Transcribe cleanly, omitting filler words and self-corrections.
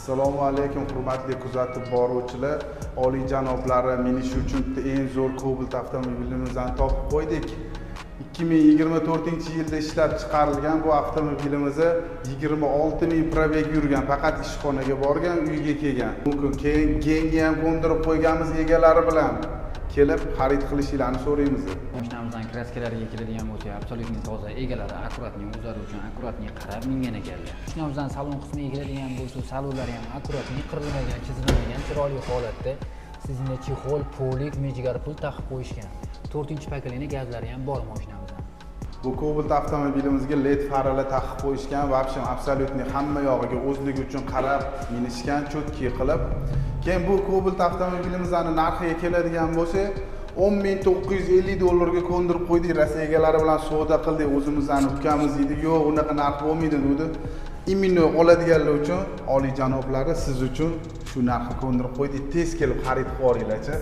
Assalomu alaykum hurmatli kuzatib boruvchilar, oliyjanoblari, meni shu uchun eng zo'r Cobalt avtomobilimizni topib qo'ydik. 2024-yilda ishlab chiqarilgan bu avtomobilimizni 26.000 probeg yurgan, faqat ishxonaga borgan, uyga kelgan. Mumkin keyingi ham qo'ndirib qo'yganmiz egalari bilan kelib xarid qilishlarini so'raymiz. Mashinamizdan kraskalariga keladigan bo'lsa, absolutni toza, egalari akkuratni o'zlari uchun akkuratni qarab mingan ekanlar. Mashinamizdan salon qismiga keladigan bo'lsa, salonlari ham akkuratni qirilmagan, chizilmagan, chiroyli holatda. Sizni chexol, polik, mejigar pul taqib qo'yishgan. 4-pokoleniya gazlari ham bor mashinamizda. Bu Cobalt avtomobilimizga LED farlar taqib qo'yishgan, va ham absolutni hamma yog'iga o'zligi uchun qarab minishgan, cho'tki qilib. Keyin bu Cobalt avtomobilimizning narxiga keladigan bo'lsa, $10.950 ga ko'ndirib qo'ydik. Rossiya egalari bilan savdo qildik, o'zimizdan ukamiz edi, yo'q, unaqa narx bo'lmaydi dedi. Imino oladiganlar uchun, oliyjanoblari, siz uchun shu narxni ko'ndirib qo'ydik. Tez kelib xarid qilib olinglar-chi.